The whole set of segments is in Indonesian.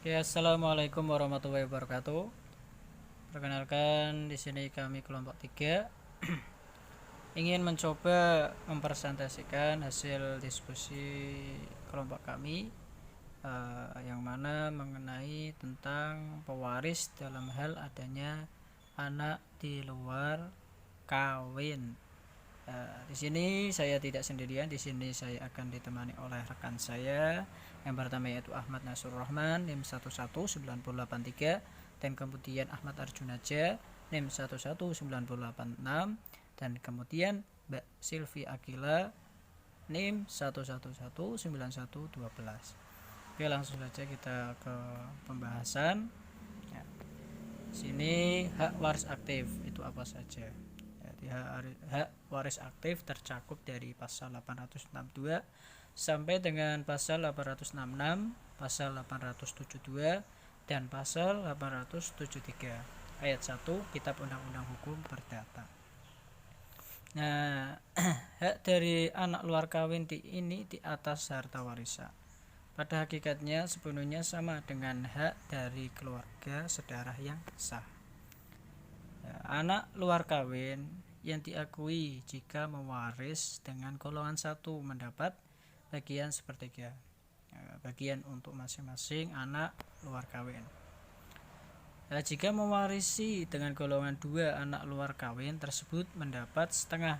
Ya, assalamualaikum warahmatullahi wabarakatuh. Perkenalkan, di sini kami kelompok 3 ingin mencoba mempresentasikan hasil diskusi kelompok kami yang mana mengenai tentang pewaris dalam hal adanya anak di luar kawin. Di sini saya tidak sendirian. Di sini saya akan ditemani oleh rekan saya. Yang pertama yaitu Ahmad Nasrul Rahman NIM 11983, dan kemudian Ahmad Arjunaja NIM 11986, dan kemudian Mbak Silvi Akila NIM 1119112. Oke, langsung saja kita ke pembahasan. Ya. Sini hak waris aktif itu apa saja? Hak waris aktif tercakup dari pasal 862 sampai dengan pasal 866, pasal 872, dan pasal 873 ayat 1 Kitab Undang-Undang Hukum Perdata. Nah, hak dari anak luar kawin ini di atas harta warisan pada hakikatnya sepenuhnya sama dengan hak dari keluarga sedarah yang sah. Anak luar kawin yang diakui jika mewaris dengan golongan 1 mendapat bagian sepertiga, bagian untuk masing-masing anak luar kawin. Jika mewarisi dengan golongan 2 anak luar kawin tersebut mendapat setengah.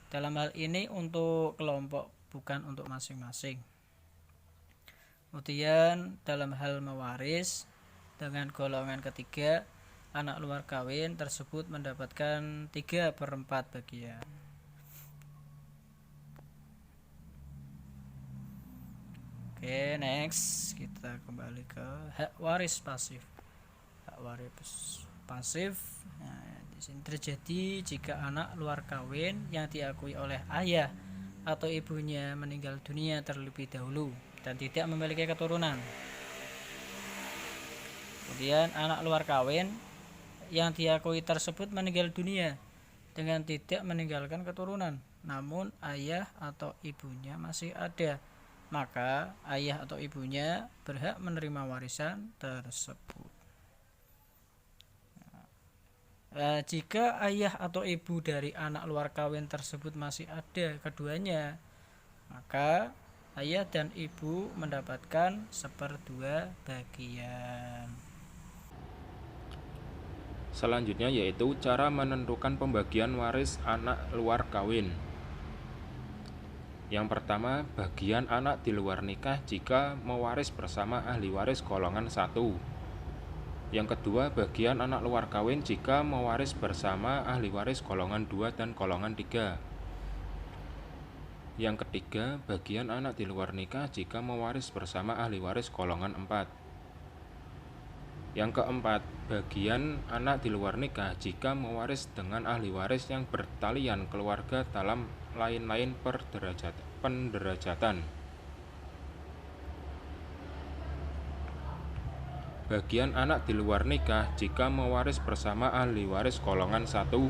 Dalam hal ini untuk kelompok, bukan untuk masing-masing. Kemudian dalam hal mewaris dengan golongan ketiga anak luar kawin tersebut mendapatkan 3/4 bagian. Oke, next kita kembali ke hak waris pasif. Hak waris pasif, nah, di sini terjadi jika anak luar kawin yang diakui oleh ayah atau ibunya meninggal dunia terlebih dahulu dan tidak memiliki keturunan. Kemudian anak luar kawin yang diakui tersebut meninggal dunia dengan tidak meninggalkan keturunan, namun ayah atau ibunya masih ada, maka ayah atau ibunya berhak menerima warisan tersebut. Jika ayah atau ibu dari anak luar kawin tersebut masih ada keduanya, maka ayah dan ibu mendapatkan 1/2 bagian. Selanjutnya yaitu cara menentukan pembagian waris anak luar kawin. Yang pertama, bagian anak di luar nikah jika mewaris bersama ahli waris golongan 1. Yang kedua, bagian anak luar kawin jika mewaris bersama ahli waris golongan 2 dan golongan 3. Yang ketiga, bagian anak di luar nikah jika mewaris bersama ahli waris golongan 4. Yang keempat, bagian anak di luar nikah jika mewaris dengan ahli waris yang bertalian keluarga dalam lain-lain penderajatan. Bagian anak di luar nikah jika mewaris bersama ahli waris golongan 1,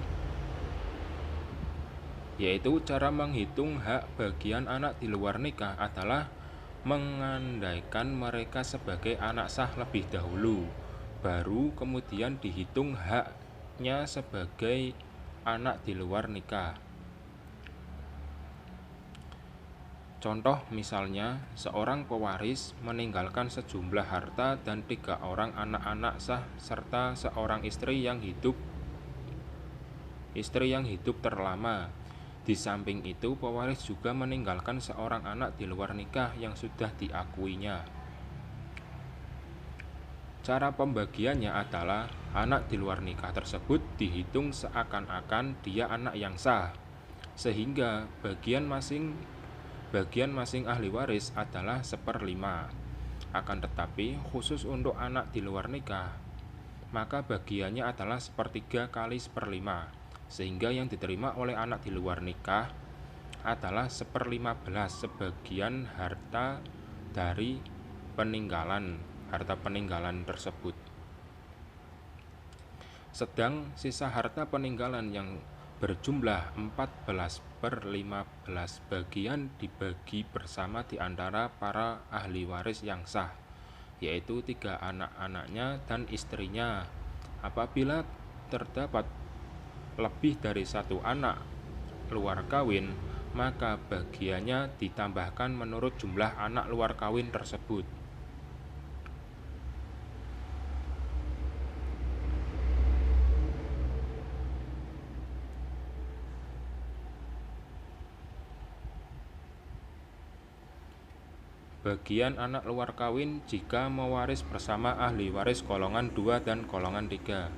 yaitu cara menghitung hak bagian anak di luar nikah adalah mengandaikan mereka sebagai anak sah lebih dahulu, baru kemudian dihitung haknya sebagai anak di luar nikah. Contoh misalnya, seorang pewaris meninggalkan sejumlah harta dan 3 orang anak-anak sah serta seorang istri yang hidup terlama. Di samping itu, pewaris juga meninggalkan seorang anak di luar nikah yang sudah diakuinya. Cara pembagiannya adalah anak di luar nikah tersebut dihitung seakan-akan dia anak yang sah, sehingga bagian masing ahli waris adalah 1/5. Akan tetapi khusus untuk anak di luar nikah, maka bagiannya adalah 1/3 kali 1/5, sehingga yang diterima oleh anak di luar nikah adalah 1/15 sebagian harta dari harta peninggalan tersebut. Sedang sisa harta peninggalan yang berjumlah 14/15 bagian dibagi bersama di antara para ahli waris yang sah, yaitu 3 anak-anaknya dan istrinya. Apabila terdapat lebih dari 1 anak luar kawin, maka bagiannya ditambahkan menurut jumlah anak luar kawin tersebut. Bagian anak luar kawin jika mewaris bersama ahli waris golongan 2 dan golongan 3.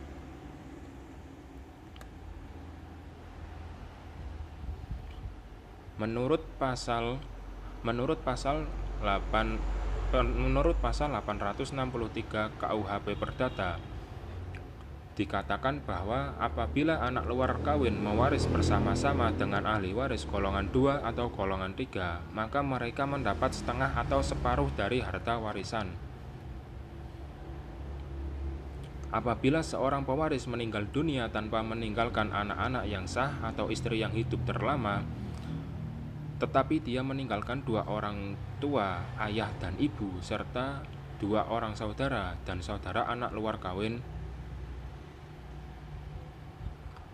Menurut pasal 863 KUHP Perdata, dikatakan bahwa apabila anak luar kawin mewaris bersama-sama dengan ahli waris golongan 2 atau golongan 3, maka mereka mendapat setengah atau separuh dari harta warisan. Apabila seorang pewaris meninggal dunia tanpa meninggalkan anak-anak yang sah atau istri yang hidup terlama, tetapi dia meninggalkan 2 orang tua, ayah dan ibu, serta 2 orang saudara dan saudara anak luar kawin,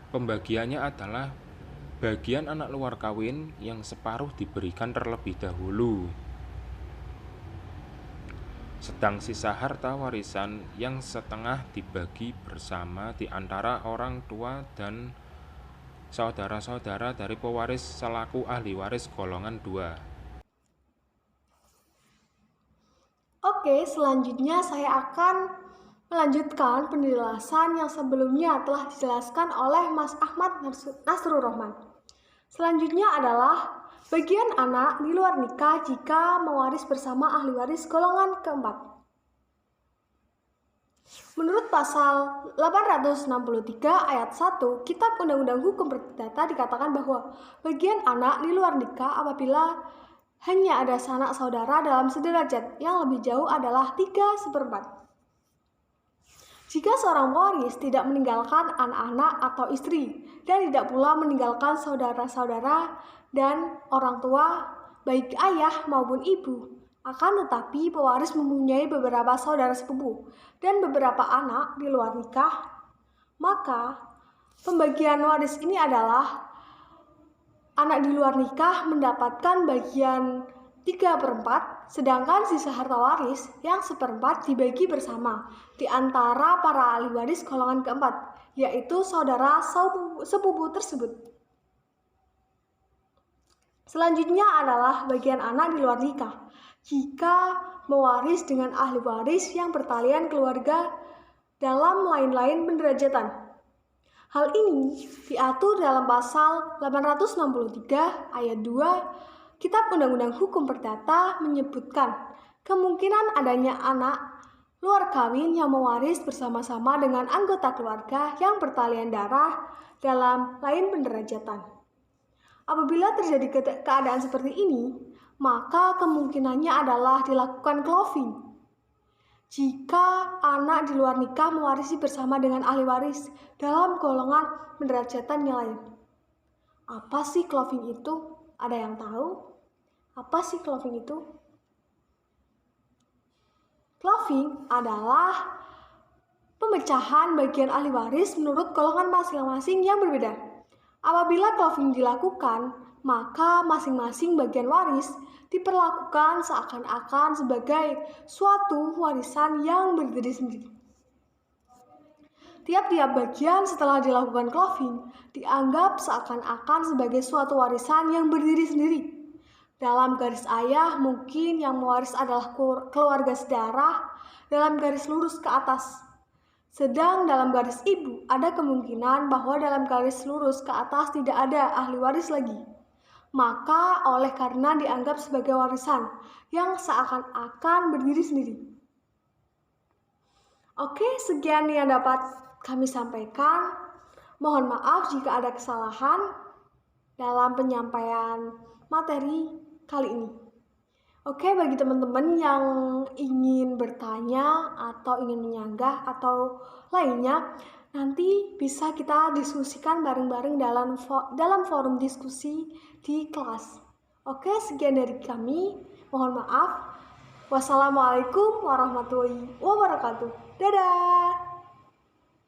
pembagiannya adalah bagian anak luar kawin yang separuh diberikan terlebih dahulu, sedang sisa harta warisan yang setengah dibagi bersama di antara orang tua dan saudara-saudara dari pewaris selaku ahli waris golongan 2. Oke, selanjutnya saya akan melanjutkan penjelasan yang sebelumnya telah dijelaskan oleh Mas Ahmad Nasrul Rahman. Selanjutnya adalah bagian anak di luar nikah jika mewaris bersama ahli waris golongan keempat. Menurut pasal 863 ayat 1 Kitab Undang-Undang Hukum Perdata dikatakan bahwa bagian anak di luar nikah apabila hanya ada sanak saudara dalam sederajat yang lebih jauh adalah 3/4. Jika seorang pewaris tidak meninggalkan anak-anak atau istri dan tidak pula meninggalkan saudara-saudara dan orang tua, baik ayah maupun ibu, akan tetapi pewaris mempunyai beberapa saudara sepupu dan beberapa anak di luar nikah, maka pembagian waris ini adalah anak di luar nikah mendapatkan bagian 3/4, sedangkan sisa harta waris yang 1/4 dibagi bersama di antara para ahli waris golongan keempat, yaitu saudara sepupu tersebut. Selanjutnya adalah bagian anak di luar nikah jika mewaris dengan ahli waris yang bertalian keluarga dalam lain-lain penderajatan. Hal ini diatur dalam pasal 863 ayat 2 Kitab Undang-Undang Hukum Perdata menyebutkan kemungkinan adanya anak luar kawin yang mewaris bersama-sama dengan anggota keluarga yang bertalian darah dalam lain penderajatan. Apabila terjadi keadaan seperti ini, maka kemungkinannya adalah dilakukan cloving. Jika anak di luar nikah mewarisi bersama dengan ahli waris dalam golongan penderajatan yang lain. Apa sih cloving itu? Ada yang tahu? Apa sih cloving itu? Cloving adalah pemecahan bagian ahli waris menurut golongan masing-masing yang berbeda. Apabila cloving dilakukan, maka masing-masing bagian waris diperlakukan seakan-akan sebagai suatu warisan yang berdiri sendiri. Tiap-tiap bagian setelah dilakukan cloving dianggap seakan-akan sebagai suatu warisan yang berdiri sendiri. Dalam garis ayah mungkin yang mewaris adalah keluarga sedarah dalam garis lurus ke atas. Sedang dalam garis ibu ada kemungkinan bahwa dalam garis lurus ke atas tidak ada ahli waris lagi. Maka oleh karena dianggap sebagai warisan yang seakan-akan berdiri sendiri. Oke, sekian yang dapat kami sampaikan. Mohon maaf jika ada kesalahan dalam penyampaian materi kali ini. Oke, bagi teman-teman yang ingin bertanya atau ingin menyanggah atau lainnya, nanti bisa kita diskusikan bareng-bareng dalam forum diskusi di kelas. Oke, sekian dari kami. Mohon maaf. Wassalamualaikum warahmatullahi wabarakatuh. Dadah.